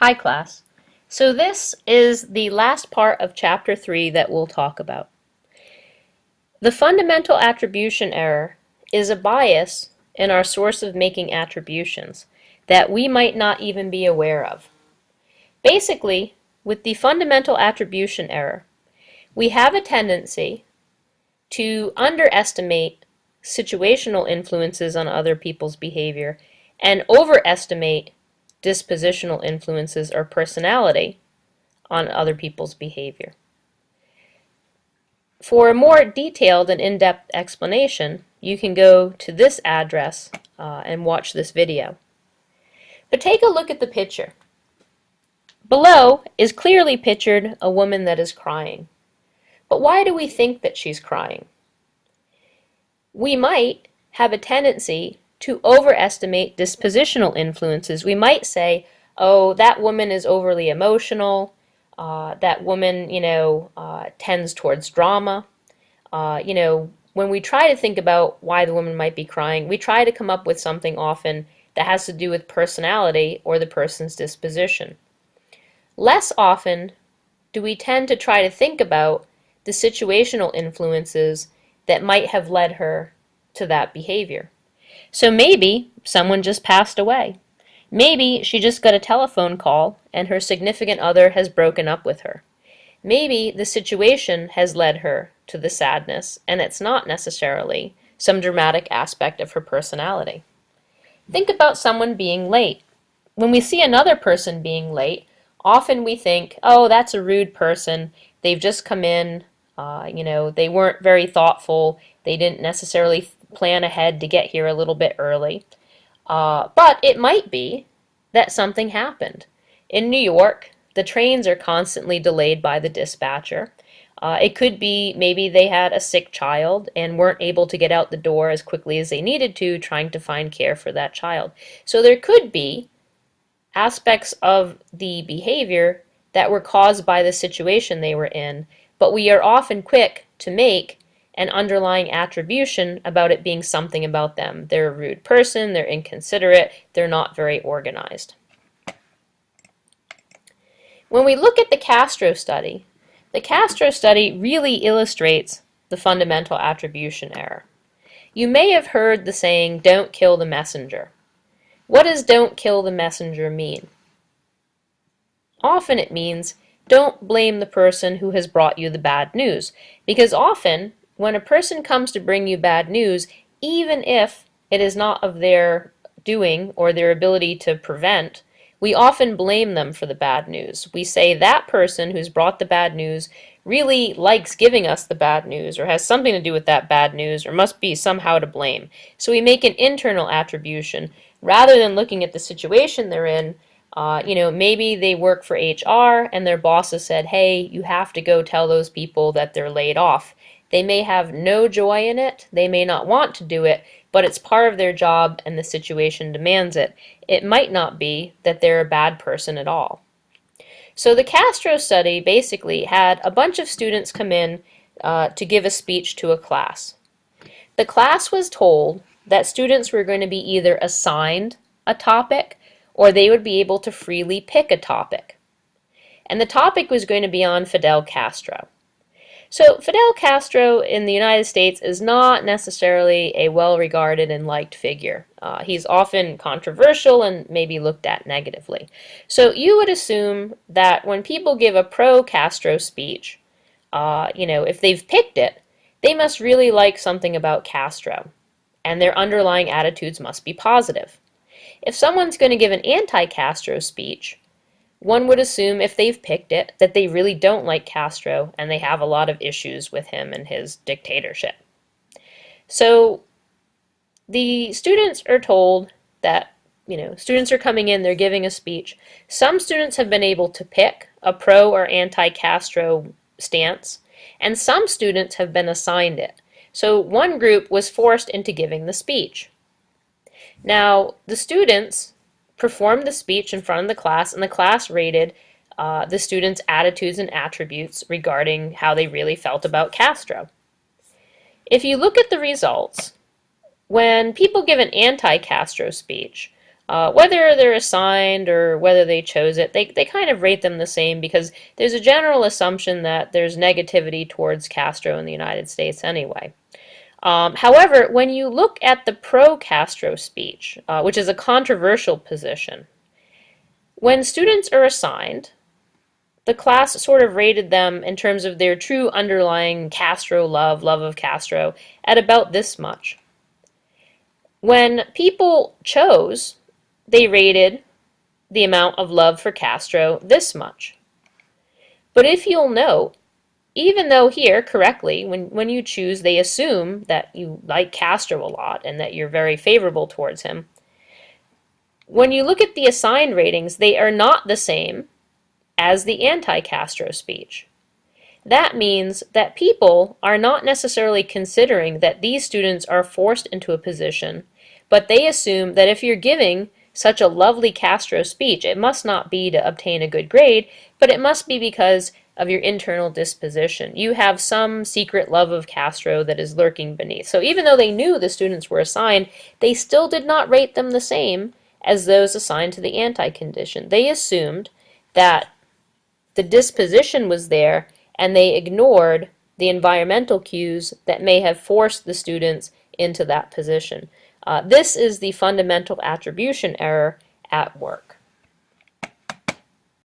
Hi class. So this is the last part of chapter 3 that we'll talk about. The fundamental attribution error is a bias in our source of making attributions that we might not even be aware of. Basically, with the fundamental attribution error, we have a tendency to underestimate situational influences on other people's behavior and overestimate dispositional influences or personality on other people's behavior. For a more detailed and in-depth explanation, you can go to this address and watch this video. But take a look at the picture. Below is clearly pictured a woman that is crying. But why do we think that she's crying? We might have a tendency to overestimate dispositional influences. We might say, oh, that woman is overly emotional, that woman, tends towards drama. When we try to think about why the woman might be crying, we try to come up with something often that has to do with personality or the person's disposition. Less often do we tend to try to think about the situational influences that might have led her to that behavior. So maybe someone just passed away. Maybe she just got a telephone call and her significant other has broken up with her. Maybe the situation has led her to the sadness and it's not necessarily some dramatic aspect of her personality. Think about someone being late. When we see another person being late, often we think, oh, that's a rude person. They've just come in, they weren't very thoughtful. They didn't necessarily plan ahead to get here a little bit early. But it might be that something happened. In New York, the trains are constantly delayed by the dispatcher. It could be maybe they had a sick child and weren't able to get out the door as quickly as they needed to, trying to find care for that child. So there could be aspects of the behavior that were caused by the situation they were in, but we are often quick to make an underlying attribution about it being something about them. They're a rude person, they're inconsiderate, they're not very organized. When we look at the Castro study really illustrates the fundamental attribution error. You may have heard the saying, don't kill the messenger. What does don't kill the messenger mean? Often it means don't blame the person who has brought you the bad news, because often when a person comes to bring you bad news, even if it is not of their doing or their ability to prevent, we often blame them for the bad news. We say that person who's brought the bad news really likes giving us the bad news or has something to do with that bad news or must be somehow to blame. So we make an internal attribution rather than looking at the situation they're in. Maybe they work for HR and their boss has said, hey, you have to go tell those people that they're laid off. They may have no joy in it, they may not want to do it, but it's part of their job and the situation demands it. It might not be that they're a bad person at all. So the Castro study basically had a bunch of students come in to give a speech to a class. The class was told that students were going to be either assigned a topic or they would be able to freely pick a topic. And the topic was going to be on Fidel Castro. So Fidel Castro in the United States is not necessarily a well-regarded and liked figure. He's often controversial and maybe looked at negatively. So you would assume that when people give a pro-Castro speech, if they've picked it, they must really like something about Castro, and their underlying attitudes must be positive. If someone's going to give an anti-Castro speech, one would assume if they've picked it that they really don't like Castro and they have a lot of issues with him and his dictatorship. So the students are told that, students are coming in, they're giving a speech. Some students have been able to pick a pro or anti-Castro stance, and some students have been assigned it. So one group was forced into giving the speech. Now, the students performed the speech in front of the class, and the class rated the students' attitudes and attributes regarding how they really felt about Castro. If you look at the results, when people give an anti-Castro speech, Whether they're assigned or whether they chose it, they kind of rate them the same because there's a general assumption that there's negativity towards Castro in the United States anyway. However, when you look at the pro-Castro speech, which is a controversial position, when students are assigned, the class sort of rated them in terms of their true underlying Castro love of Castro, at about this much. When people chose, they rated the amount of love for Castro this much. But if you'll note, even though here, correctly, when you choose, they assume that you like Castro a lot and that you're very favorable towards him, when you look at the assigned ratings, they are not the same as the anti-Castro speech. That means that people are not necessarily considering that these students are forced into a position, but they assume that if you're giving such a lovely Castro speech, it must not be to obtain a good grade, but it must be because of your internal disposition. You have some secret love of Castro that is lurking beneath. So even though they knew the students were assigned, they still did not rate them the same as those assigned to the anti-condition. They assumed that the disposition was there and they ignored the environmental cues that may have forced the students into that position. This is the fundamental attribution error at work.